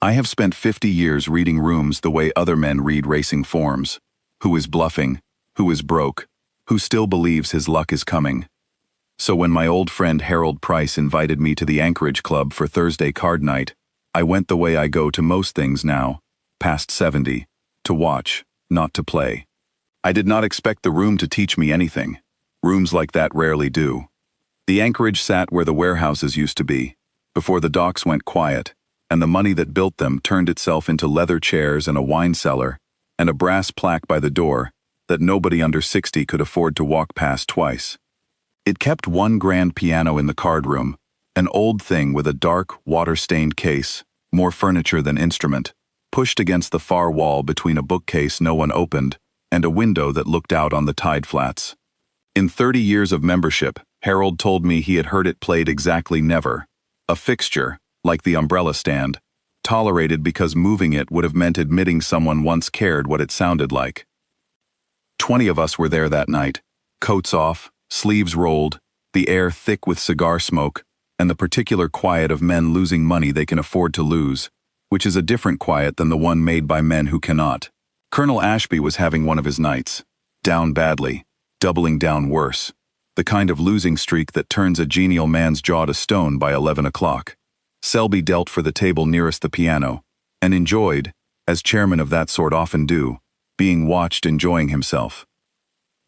I have spent 50 years reading rooms the way other men read racing forms. Who is bluffing? Who is broke? Who still believes his luck is coming? So when my old friend Harold Price invited me to the Anchorage Club for Thursday card night, I went the way I go to most things now, past 70, to watch, not to play. I did not expect the room to teach me anything. Rooms like that rarely do. The Anchorage sat where the warehouses used to be, before the docks went quiet, and the money that built them turned itself into leather chairs and a wine cellar, and a brass plaque by the door that nobody under 60 could afford to walk past twice. It kept one grand piano in the card room, an old thing with a dark, water-stained case, more furniture than instrument, pushed against the far wall between a bookcase no one opened and a window that looked out on the tide flats. In 30 years of membership, Harold told me he had heard it played exactly never. A fixture, like the umbrella stand, tolerated because moving it would have meant admitting someone once cared what it sounded like. 20 of us were there that night, coats off, sleeves rolled, the air thick with cigar smoke, and the particular quiet of men losing money they can afford to lose, which is a different quiet than the one made by men who cannot. Colonel Ashby was having one of his nights. Down badly, doubling down worse. The kind of losing streak that turns a genial man's jaw to stone by 11 o'clock. Selby dealt for the table nearest the piano, and enjoyed, as chairmen of that sort often do, being watched enjoying himself.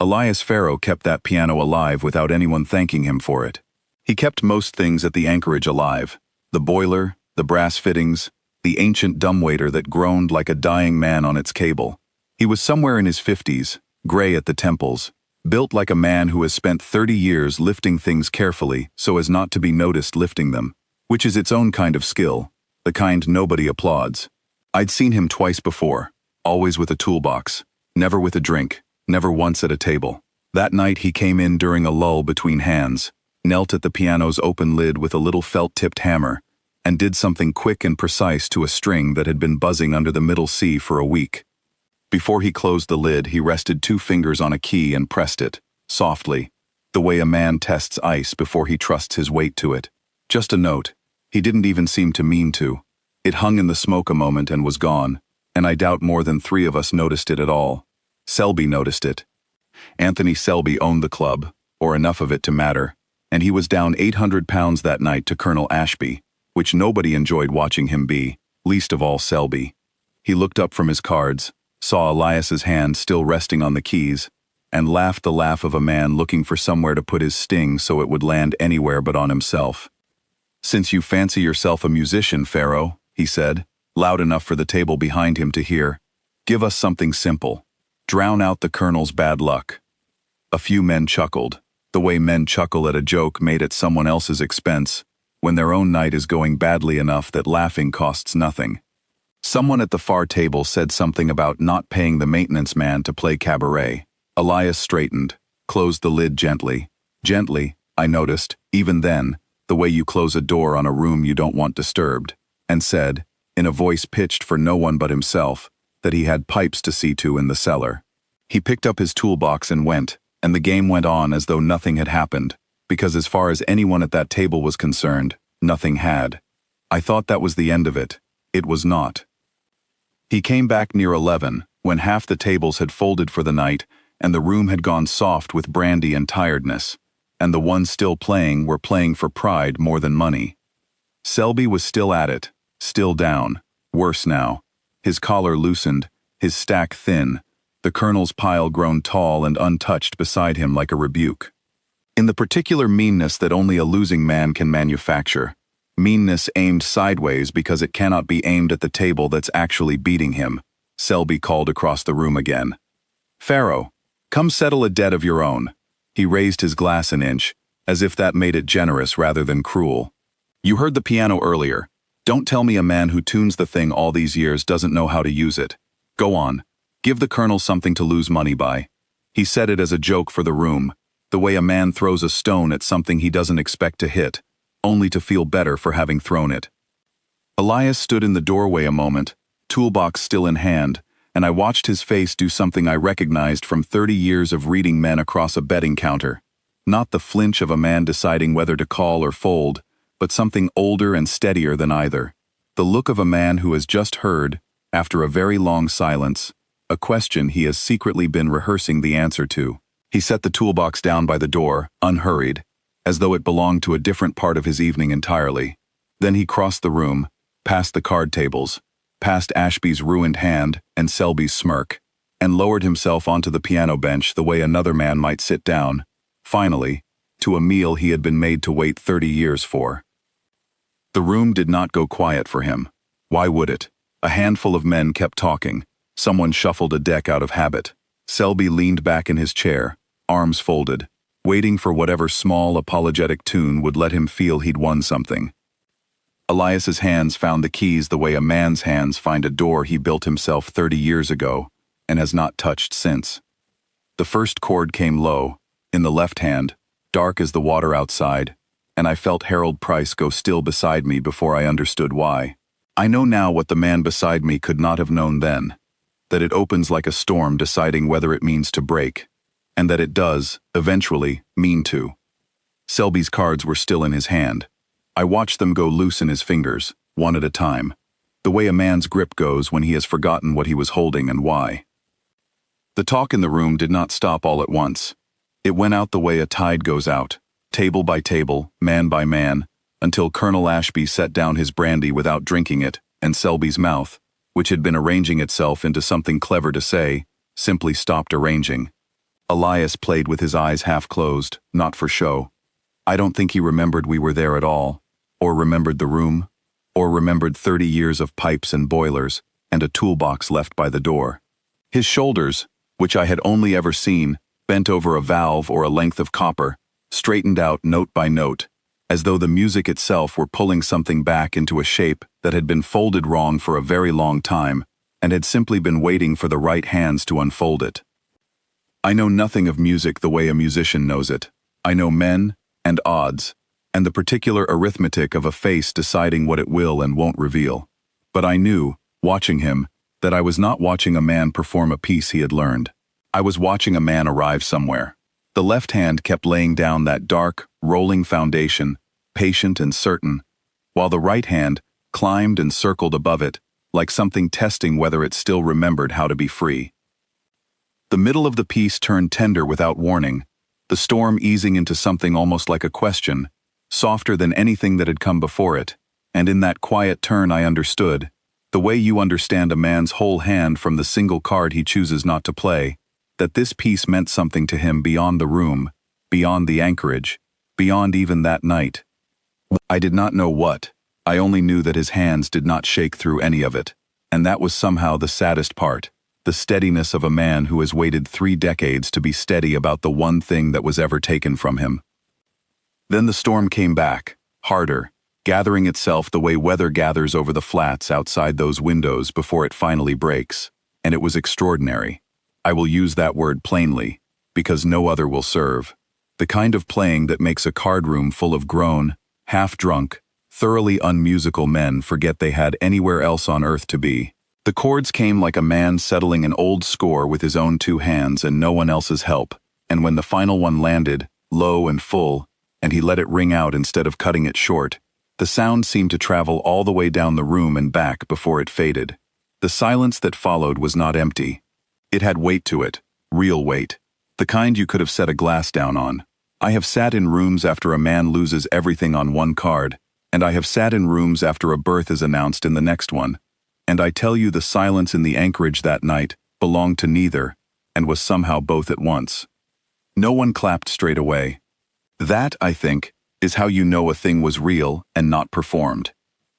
Elias Farrow kept that piano alive without anyone thanking him for it. He kept most things at the Anchorage alive. The boiler, the brass fittings, the ancient dumbwaiter that groaned like a dying man on its cable. He was somewhere in his 50s, gray at the temples, built like a man who has spent 30 years lifting things carefully so as not to be noticed lifting them, which is its own kind of skill, the kind nobody applauds. I'd seen him twice before, always with a toolbox, never with a drink, never once at a table. That night he came in during a lull between hands, knelt at the piano's open lid with a little felt-tipped hammer, and did something quick and precise to a string that had been buzzing under the middle C for a week. Before he closed the lid, he rested 2 fingers on a key and pressed it, softly, the way a man tests ice before he trusts his weight to it. Just a note. He didn't even seem to mean to. It hung in the smoke a moment and was gone, and I doubt more than 3 of us noticed it at all. Selby noticed it. Anthony Selby owned the club, or enough of it to matter, and he was down 800 pounds that night to Colonel Ashby, which nobody enjoyed watching him be, least of all Selby. He looked up from his cards, saw Elias's hand still resting on the keys, and laughed the laugh of a man looking for somewhere to put his sting so it would land anywhere but on himself. "Since you fancy yourself a musician, Farrow," he said, loud enough for the table behind him to hear, "give us something simple. Drown out the Colonel's bad luck." A few men chuckled, the way men chuckle at a joke made at someone else's expense, when their own night is going badly enough that laughing costs nothing. Someone at the far table said something about not paying the maintenance man to play cabaret. Elias straightened, closed the lid gently. Gently, I noticed, even then, the way you close a door on a room you don't want disturbed, and said, in a voice pitched for no one but himself, that he had pipes to see to in the cellar. He picked up his toolbox and went, and the game went on as though nothing had happened, because as far as anyone at that table was concerned, nothing had. I thought that was the end of it. It was not. He came back near 11, when half the tables had folded for the night, and the room had gone soft with brandy and tiredness, and the ones still playing were playing for pride more than money. Selby was still at it, still down, worse now, his collar loosened, his stack thin, the Colonel's pile grown tall and untouched beside him like a rebuke. In the particular meanness that only a losing man can manufacture, meanness aimed sideways because it cannot be aimed at the table that's actually beating him, Selby called across the room again. "Farrow, come settle a debt of your own." He raised his glass an inch, as if that made it generous rather than cruel. "You heard the piano earlier. Don't tell me a man who tunes the thing all these years doesn't know how to use it. Go on. Give the Colonel something to lose money by." He said it as a joke for the room, the way a man throws a stone at something he doesn't expect to hit, only to feel better for having thrown it. Elias stood in the doorway a moment, toolbox still in hand, and I watched his face do something I recognized from 30 years of reading men across a betting counter. Not the flinch of a man deciding whether to call or fold, but something older and steadier than either. The look of a man who has just heard, after a very long silence, a question he has secretly been rehearsing the answer to. He set the toolbox down by the door, unhurried, as though it belonged to a different part of his evening entirely. Then he crossed the room, past the card tables, past Ashby's ruined hand and Selby's smirk, and lowered himself onto the piano bench the way another man might sit down, finally, to a meal he had been made to wait 30 years for. The room did not go quiet for him. Why would it? A handful of men kept talking. Someone shuffled a deck out of habit. Selby leaned back in his chair, arms folded, waiting for whatever small apologetic tune would let him feel he'd won something. Elias's hands found the keys the way a man's hands find a door he built himself 30 years ago and has not touched since. The first chord came low, in the left hand, dark as the water outside, and I felt Harold Price go still beside me before I understood why. I know now what the man beside me could not have known then, that it opens like a storm deciding whether it means to break, and that it does, eventually, mean to. Selby's cards were still in his hand. I watched them go loose in his fingers, one at a time, the way a man's grip goes when he has forgotten what he was holding and why. The talk in the room did not stop all at once. It went out the way a tide goes out, table by table, man by man, until Colonel Ashby set down his brandy without drinking it, and Selby's mouth, which had been arranging itself into something clever to say, simply stopped arranging. Elias played with his eyes half closed, not for show. I don't think he remembered we were there at all, or remembered the room, or remembered 30 years of pipes and boilers, and a toolbox left by the door. His shoulders, which I had only ever seen, bent over a valve or a length of copper, straightened out note by note, as though the music itself were pulling something back into a shape that had been folded wrong for a very long time, and had simply been waiting for the right hands to unfold it. I know nothing of music the way a musician knows it. I know men and odds, and the particular arithmetic of a face deciding what it will and won't reveal. But I knew, watching him, that I was not watching a man perform a piece he had learned. I was watching a man arrive somewhere. The left hand kept laying down that dark, rolling foundation, patient and certain, while the right hand climbed and circled above it, like something testing whether it still remembered how to be free. The middle of the piece turned tender without warning, the storm easing into something almost like a question, softer than anything that had come before it, and in that quiet turn I understood, the way you understand a man's whole hand from the single card he chooses not to play, that this piece meant something to him beyond the room, beyond the anchorage, beyond even that night. I did not know what. I only knew that his hands did not shake through any of it, and that was somehow the saddest part, the steadiness of a man who has waited 3 decades to be steady about the one thing that was ever taken from him. Then the storm came back, harder, gathering itself the way weather gathers over the flats outside those windows before it finally breaks, and it was extraordinary. I will use that word plainly, because no other will serve. The kind of playing that makes a card room full of grown, half-drunk, thoroughly unmusical men forget they had anywhere else on earth to be. The chords came like a man settling an old score with his own 2 hands and no one else's help, and when the final one landed, low and full, and he let it ring out instead of cutting it short, the sound seemed to travel all the way down the room and back before it faded. The silence that followed was not empty. It had weight to it, real weight, the kind you could have set a glass down on. I have sat in rooms after a man loses everything on one card, and I have sat in rooms after a birth is announced in the next one, and I tell you the silence in the anchorage that night belonged to neither, and was somehow both at once. No one clapped straight away. That, I think, is how you know a thing was real and not performed.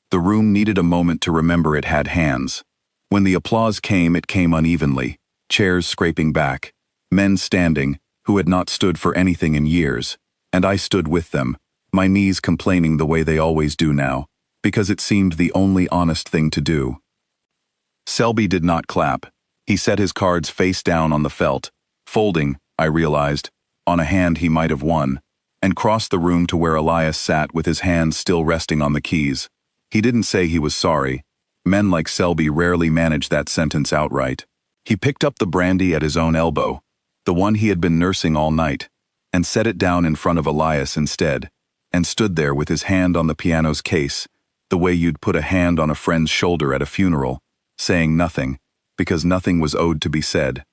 The room needed a moment to remember it had hands. When the applause came, it came unevenly, chairs scraping back, men standing, who had not stood for anything in years, and I stood with them, my knees complaining the way they always do now, because it seemed the only honest thing to do. Selby did not clap. He set his cards face down on the felt, folding, I realized, on a hand he might have won, and crossed the room to where Elias sat with his hands still resting on the keys. He didn't say he was sorry. Men like Selby rarely manage that sentence outright. He picked up the brandy at his own elbow, the one he had been nursing all night, and set it down in front of Elias instead, and stood there with his hand on the piano's case, the way you'd put a hand on a friend's shoulder at a funeral, saying nothing, because nothing was owed to be said.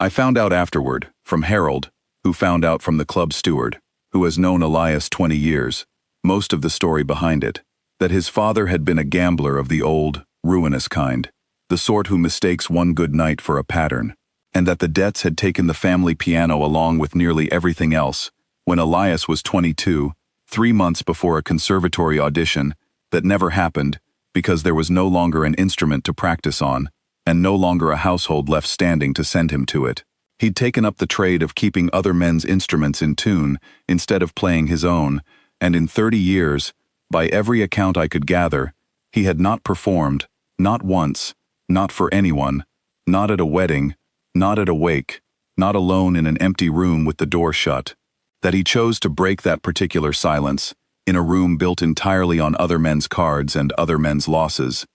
I found out afterward, from Harold, who found out from the club steward, who has known Elias 20 years, most of the story behind it, that his father had been a gambler of the old, ruinous kind, the sort who mistakes one good night for a pattern, and that the debts had taken the family piano along with nearly everything else, when Elias was 22, 3 months before a conservatory audition that never happened because there was no longer an instrument to practice on, and no longer a household left standing to send him to it. He'd taken up the trade of keeping other men's instruments in tune instead of playing his own, and in 30 years, by every account I could gather, he had not performed, not once, not for anyone, not at a wedding, not at a wake, not alone in an empty room with the door shut. That he chose to break that particular silence, in a room built entirely on other men's cards and other men's losses,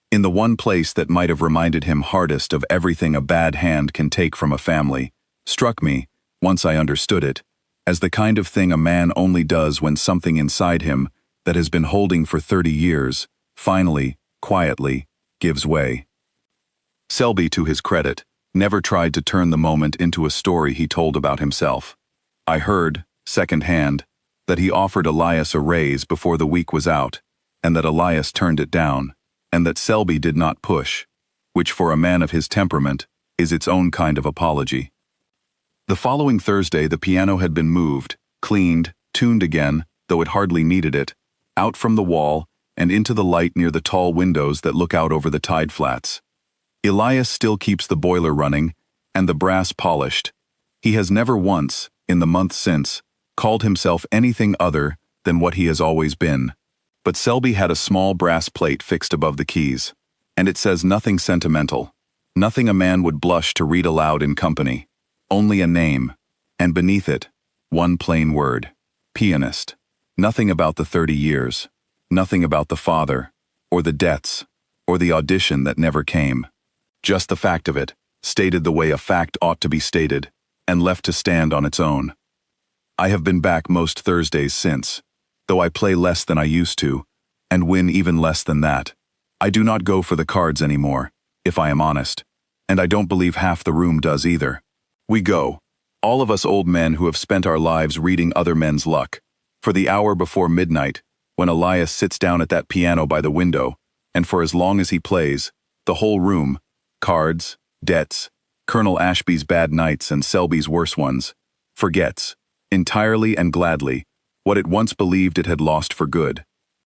in the one place that might have reminded him hardest of everything a bad hand can take from a family, struck me, once I understood it, as the kind of thing a man only does when something inside him that has been holding for 30 years, finally, quietly, gives way. Selby, to his credit, never tried to turn the moment into a story he told about himself. I heard, second-hand, that he offered Elias a raise before the week was out, and that Elias turned it down, and that Selby did not push, which for a man of his temperament is its own kind of apology. The following Thursday the piano had been moved, cleaned, tuned again, though it hardly needed it, out from the wall and into the light near the tall windows that look out over the tide flats. Elias still keeps the boiler running and the brass polished. He has never once, in the month since, called himself anything other than what he has always been. But Selby had a small brass plate fixed above the keys, and it says nothing sentimental, nothing a man would blush to read aloud in company, only a name, and beneath it, one plain word, pianist. Nothing about the 30 years, nothing about the father, or the debts, or the audition that never came. Just the fact of it, stated the way a fact ought to be stated, and left to stand on its own. I have been back most Thursdays since, though I play less than I used to, and win even less than that. I do not go for the cards anymore, if I am honest, and I don't believe half the room does either. We go, all of us old men who have spent our lives reading other men's luck, for the hour before midnight, when Elias sits down at that piano by the window, and for as long as he plays, the whole room, cards, debts, Colonel Ashby's bad nights and Selby's worse ones, forgets, entirely and gladly, what it once believed it had lost for good.